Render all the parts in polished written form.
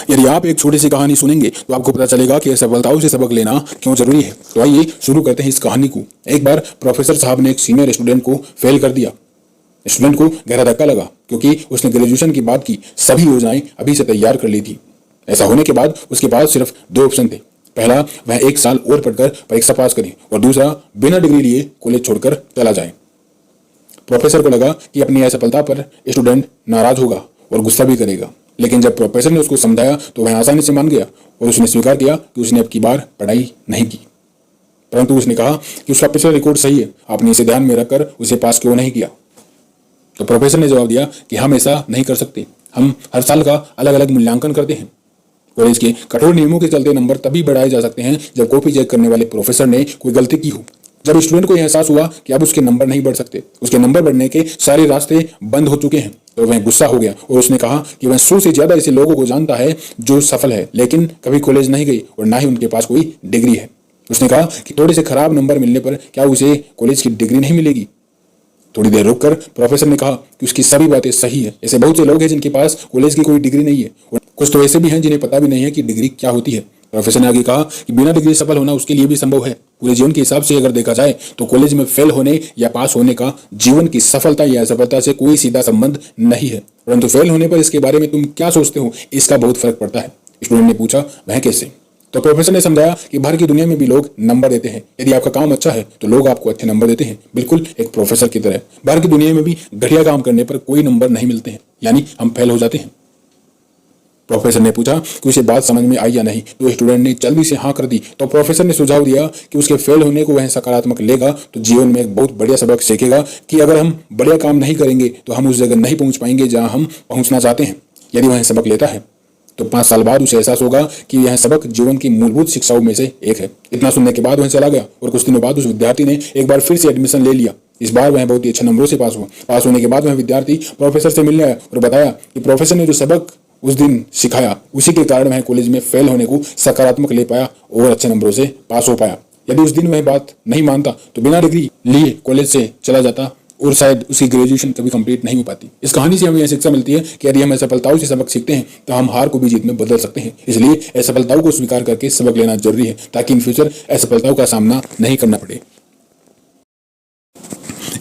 यदि आप एक छोटी सी कहानी सुनेंगे तो आपको पता चलेगा कि असफलताओं से सबक लेना क्यों जरूरी है। तो आइए शुरू करते हैं इस कहानी को। एक बार प्रोफेसर साहब ने एक सीनियर स्टूडेंट को फेल कर दिया। स्टूडेंट को गहरा धक्का लगा क्योंकि उसने ग्रेजुएशन के बाद की सभी योजनाएं अभी से तैयार कर ली थी। ऐसा होने के बाद उसके पास सिर्फ दो ऑप्शन थे। पहला, वह एक साल और पढ़कर परीक्षा पास करे और दूसरा, बिना डिग्री लिए कॉलेज छोड़कर चला जाए। प्रोफेसर को लगा कि अपनी असफलता पर स्टूडेंट नाराज होगा और गुस्सा भी करेगा, लेकिन जब प्रोफेसर ने उसको समझाया तो वह आसानी से मान गया और उसने स्वीकार किया कि उसने अब की बार पढ़ाई नहीं की। परंतु उसने कहा कि उसका पिछला रिकॉर्ड सही है, आपने इसे ध्यान में रखकर उसे पास क्यों नहीं किया। तो प्रोफेसर ने जवाब दिया कि हम ऐसा नहीं कर सकते, हम हर साल का अलग अलग मूल्यांकन करते हैं। कॉलेज के कठोर नियमों के चलते नंबर तभी बढ़ाए जा सकते हैं जब कॉपी चेक करने वाले प्रोफेसर ने कोई गलती की हो। जब स्टूडेंट को यह एहसास हुआ कि अब उसके नंबर नहीं बढ़ सकते, उसके नंबर बढ़ने के सारे रास्ते बंद हो चुके हैं, तो वह गुस्सा हो गया और उसने कहा कि वह 100 से ज्यादा ऐसे लोगों को जानता है जो सफल है लेकिन कभी कॉलेज नहीं गई और ना ही उनके पास कोई डिग्री है। उसने कहा कि थोड़े से खराब नंबर मिलने पर क्या उसे कॉलेज की डिग्री नहीं मिलेगी। थोड़ी देर रुककर प्रोफेसर ने कहा कि उसकी सभी बातें सही है। ऐसे बहुत से लोग हैं जिनके पास कॉलेज की कोई डिग्री नहीं है और कुछ तो ऐसे भी हैं जिन्हें पता भी नहीं है कि डिग्री क्या होती है। प्रोफेसर ने आगे कहा कि बिना डिग्री सफल होना उसके लिए भी संभव है। पूरे जीवन के हिसाब से अगर देखा जाए तो कॉलेज में फेल होने या पास होने का जीवन की सफलता या असफलता से कोई सीधा संबंध नहीं है, परंतु फेल होने पर इसके बारे में तुम क्या सोचते हो इसका बहुत फर्क पड़ता है। स्टूडेंट ने पूछा, वह कैसे? तो प्रोफेसर ने समझाया कि बाहर की दुनिया में भी लोग नंबर देते हैं। यदि आपका काम अच्छा है तो लोग आपको अच्छे नंबर देते हैं, बिल्कुल एक प्रोफेसर की तरह। बाहर की दुनिया में भी घटिया काम करने पर कोई नंबर नहीं मिलते हैं, यानी हम फेल हो जाते हैं। प्रोफेसर ने पूछा कि उसे बात समझ में आई या नहीं, तो स्टूडेंट ने जल्दी से हाँ कर दी। तो प्रोफेसर ने सुझाव दिया कि उसके फेल होने को वह सकारात्मक लेगा तो जीवन में एक बहुत बढ़िया सबक सीखेगा कि अगर हम बढ़िया काम नहीं करेंगे तो हम उस जगह नहीं पहुंच पाएंगे जहां हम पहुंचना चाहते हैं। यदि वह सबक लेता है तो 5 साल बाद उसे एहसास होगा कि यह सबक जीवन की मूलभूत शिक्षाओं में से एक है। इतना सुनने के बाद वह चला गया और कुछ दिनों बाद उस विद्यार्थी ने एक बार फिर से एडमिशन ले लिया। इस बार वह बहुत ही अच्छे नंबरों से पास हुआ। पास होने के बाद वह विद्यार्थी प्रोफेसर से मिलने आया और बताया कि प्रोफेसर ने जो सबक उस दिन सिखाया उसी के कारण वह कॉलेज में फेल होने को सकारात्मक ले पाया और अच्छे नंबरों से पास हो पाया। यदि उस दिन वह बात नहीं मानता तो बिना डिग्री लिए कॉलेज से चला जाता और शायद उसकी ग्रेजुएशन कभी कंप्लीट नहीं हो पाती। इस कहानी से हमें यह शिक्षा मिलती है कि यदि हम असफलताओं से सबक सीखते हैं तो हम हार को भी जीत में बदल सकते हैं। इसलिए असफलताओं को स्वीकार करके सबक लेना जरूरी है ताकि इन फ्यूचर असफलताओं का सामना नहीं करना पड़े।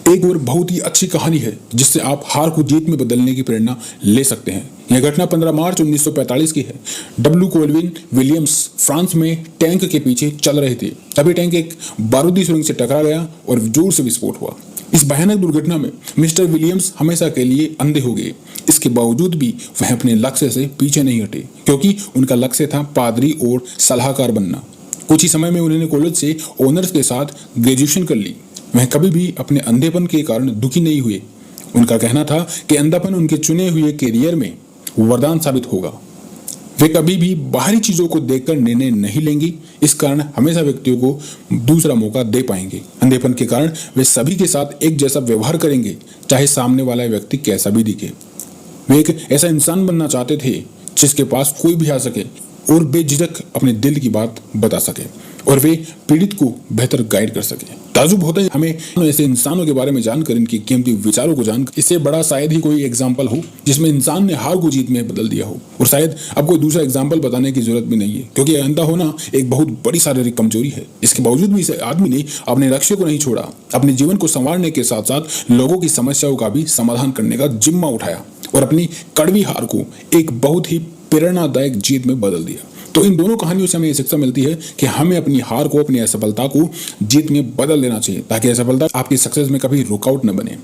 एक और बहुत ही अच्छी कहानी है जिससे आप हार को जीत में बदलने की प्रेरणा ले सकते हैं। यह घटना 15 मार्च 1945 की है। डब्ल्यू कोल्विन विलियम्स फ्रांस में टैंक के पीछे चल रहे थे। तभी टैंक एक बारूदी सुरंग से टकरा गया और जोर से विस्फोट हुआ। इस भयानक दुर्घटना में मिस्टर विलियम्स हमेशा के लिए अंधे हो गए। इसके बावजूद भी वह अपने लक्ष्य से पीछे नहीं हटे क्योंकि उनका लक्ष्य था पादरी और सलाहकार बनना। कुछ ही समय में उन्होंने कॉलेज से ऑनर्स के साथ ग्रेजुएशन कर ली। वह कभी भी अपने अंधेपन के कारण दुखी नहीं हुए। उनका कहना था कि अंधापन उनके चुने हुए कैरियर में वरदान साबित होगा। वे कभी भी बाहरी चीजों को देखकर निर्णय नहीं लेंगे, इस कारण हमेशा व्यक्तियों को दूसरा मौका दे पाएंगे। अंधेपन के कारण वे सभी के साथ एक जैसा व्यवहार करेंगे, चाहे सामने वाला व्यक्ति कैसा भी दिखे। वे एक ऐसा इंसान बनना चाहते थे जिसके पास कोई भी आ सके और बेझिझक अपने दिल की बात बता सके और वे पीड़ित को बेहतर गाइड कर सके। ताजुब होता है हमें ऐसे इंसानों के बारे में जानकर, इनकी कीमती विचारों को जानकर। इससे बड़ा शायद ही कोई एग्जाम्पल हो जिसमें इंसान ने हार को जीत में बदल दिया हो। और शायद अब कोई दूसरा एग्जाम्पल बताने की जरूरत भी नहीं है क्योंकि अंधा होना एक बहुत बड़ी शारीरिक कमजोरी है। इसके बावजूद भी इस आदमी ने अपने लक्ष्य को नहीं छोड़ा। अपने जीवन को संवारने के साथ साथ लोगों की समस्याओं का भी समाधान करने का जिम्मा उठाया और अपनी कड़वी हार को एक बहुत ही प्रेरणादायक जीत में बदल दिया। तो इन दोनों कहानियों से हमें यह शिक्षा मिलती है कि हमें अपनी हार को, अपनी असफलता को जीत में बदल देना चाहिए ताकि असफलता आपकी सक्सेस में कभी रुकावट न बने।